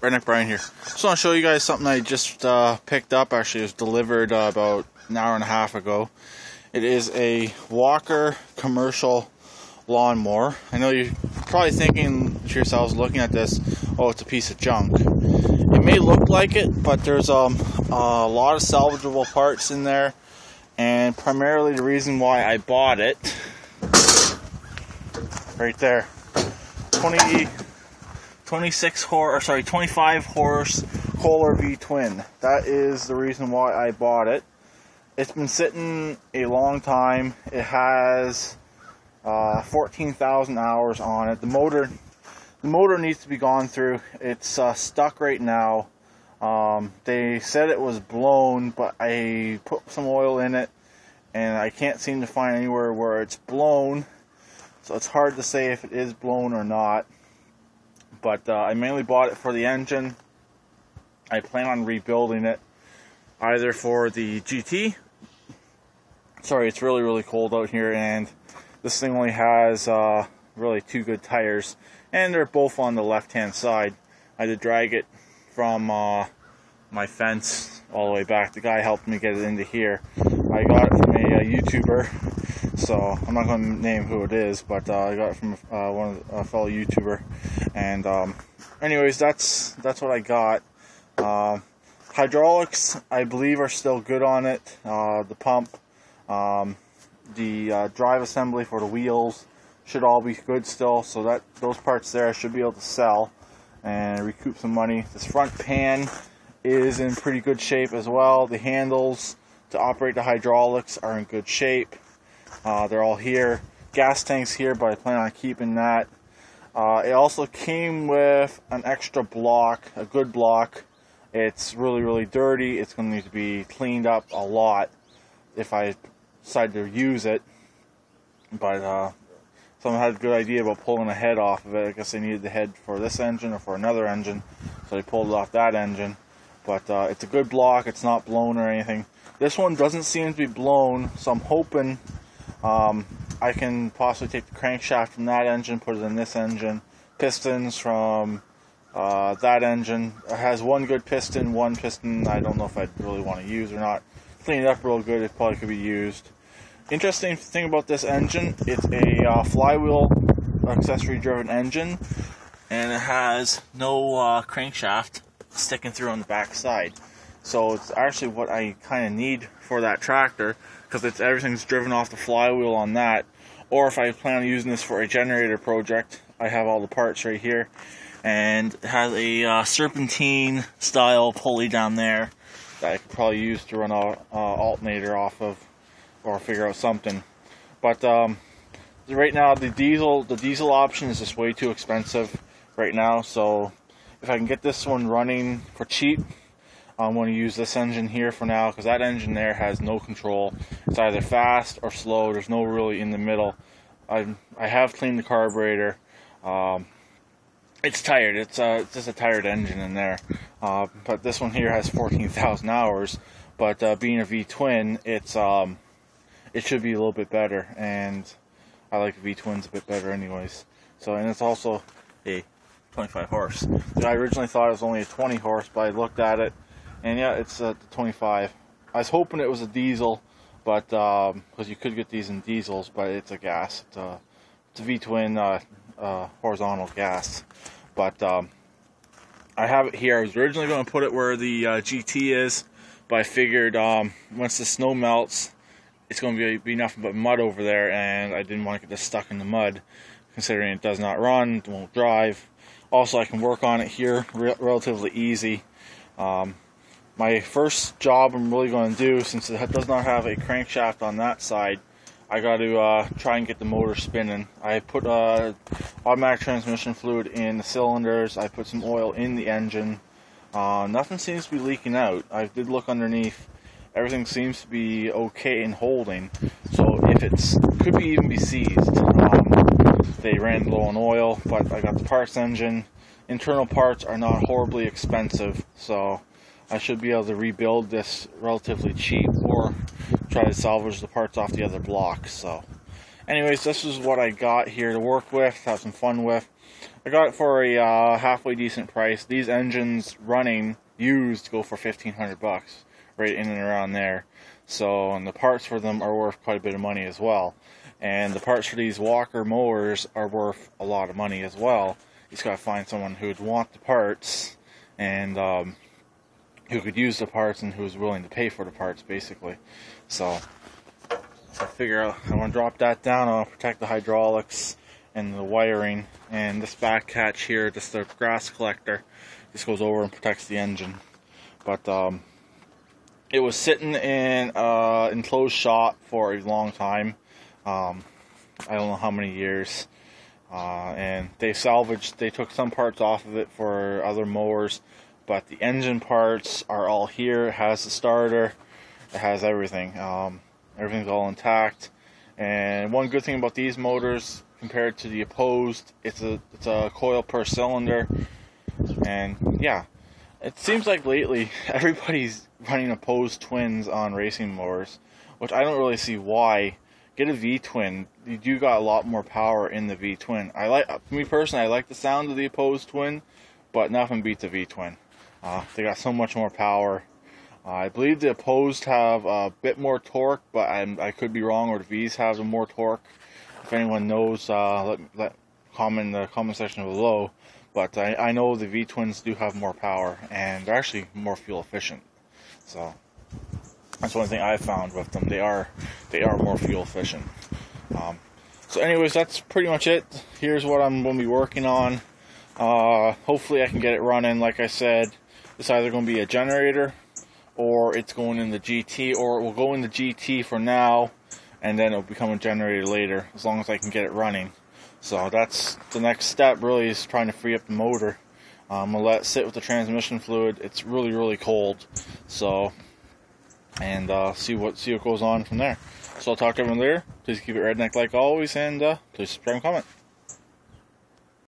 Redneck Brian here. Just want to show you guys something I just picked up. Actually, it was delivered about an hour and a half ago. It is a Walker commercial lawnmower. I know you're probably thinking to yourselves, looking at this, oh, it's a piece of junk. It may look like it, but there's a lot of salvageable parts in there, and primarily the reason why I bought it, right there, 25 horse Kohler V-twin. That is the reason why I bought it. It's been sitting a long time. It has 14,000 hours on it. The motor needs to be gone through. It's stuck right now. They said it was blown, but I put some oil in it and I can't seem to find anywhere where it's blown, so it's hard to say if it is blown or not. But I mainly bought it for the engine. I plan on rebuilding it either for the GT. Sorry, it's really cold out here, and this thing only has really two good tires, and they're both on the left hand side. I had to drag it from my fence all the way back. The guy helped me get it into here. I got it from a YouTuber, so I'm not going to name who it is, but I got it from a fellow YouTuber. And anyways, that's what I got. Hydraulics, I believe, are still good on it. The pump, the drive assembly for the wheels should all be good still, so that those parts there I should be able to sell and recoup some money. This front pan is in pretty good shape as well. The handles to operate the hydraulics are in good shape. They're all here. Gas tank's here, but I plan on keeping that. It also came with an extra block, a good block. It's really dirty. It's going to need to be cleaned up a lot if I decide to use it. But someone had a good idea about pulling the head off of it. I guess they needed the head for this engine or for another engine, so they pulled it off that engine. But it's a good block. It's not blown or anything. This one doesn't seem to be blown, so I'm hoping I can possibly take the crankshaft from that engine, put it in this engine. Pistons from that engine. It has one good piston, one piston I don't know if I'd really want to use or not. Clean it up real good, it probably could be used. Interesting thing about this engine, it's a flywheel accessory driven engine, and it has no crankshaft sticking through on the back side. So it's actually what I kind of need for that tractor, because everything's driven off the flywheel on that. Or if I plan on using this for a generator project, I have all the parts right here, and it has a serpentine style pulley down there that I could probably use to run an alternator off of, or figure out something. But right now the diesel option is just way too expensive right now, so if I can get this one running for cheap, I'm going to use this engine here for now, because that engine there has no control. It's either fast or slow. There's no really in the middle. I have cleaned the carburetor. It's tired. It's just a tired engine in there. But this one here has 14,000 hours. But being a V-twin, it should be a little bit better, and I like V-twins a bit better anyways. So, and it's also a 25 horse. I originally thought it was only a 20 horse, but I looked at it, and yeah, it's a 25. I was hoping it was a diesel, but because you could get these in diesels, but it's a gas. It's a V-twin horizontal gas. But I have it here. I was originally going to put it where the GT is, but I figured once the snow melts, it's going to be nothing but mud over there, and I didn't want to get this stuck in the mud, considering it does not run, it won't drive. Also, I can work on it here relatively easy. My first job I'm really going to do, since it does not have a crankshaft on that side, I got to try and get the motor spinning. I put automatic transmission fluid in the cylinders. I put some oil in the engine. Nothing seems to be leaking out. I did look underneath. Everything seems to be okay and holding. So if could be even be seized. They ran low on oil, but I got the parts engine. Internal parts are not horribly expensive, so I should be able to rebuild this relatively cheap, or try to salvage the parts off the other blocks. So anyways, this is what I got here to work with, have some fun with. I got it for a halfway decent price. These engines running used go for $1,500, right in and around there. So, and the parts for them are worth quite a bit of money as well. And the parts for these Walker mowers are worth a lot of money as well. You just gotta find someone who would want the parts and who could use the parts and who's willing to pay for the parts, basically. So I figure out I want to drop that down. I'll protect the hydraulics and the wiring, and this back hatch here, just the grass collector, this goes over and protects the engine. But it was sitting in enclosed shop for a long time. I don't know how many years. And they took some parts off of it for other mowers, but the engine parts are all here. It has the starter, it has everything. Everything's all intact. And one good thing about these motors compared to the opposed, it's a coil per cylinder. And yeah, it seems like lately everybody's running opposed twins on racing mowers, which I don't really see why. Get a V-twin. You do got a lot more power in the V-twin. Me personally, I like the sound of the opposed twin, but nothing beats a V-twin. They got so much more power. I believe the opposed have a bit more torque, but I could be wrong, or the V's have more torque. If anyone knows, let comment in the comment section below. But I know the V-twins do have more power, and they're actually more fuel efficient. So that's one thing I've found with them. They are more fuel efficient. So anyways, that's pretty much it. Here's what I'm going to be working on. Hopefully I can get it running. Like I said, it's either going to be a generator, or it's going in the GT, or it will go in the GT for now, and then it'll become a generator later, as long as I can get it running. So that's the next step, really, is trying to free up the motor. I'm going to let it sit with the transmission fluid. It's really, really cold. So, and see what goes on from there. So I'll talk to everyone later. Please keep it redneck like always, and please subscribe and comment.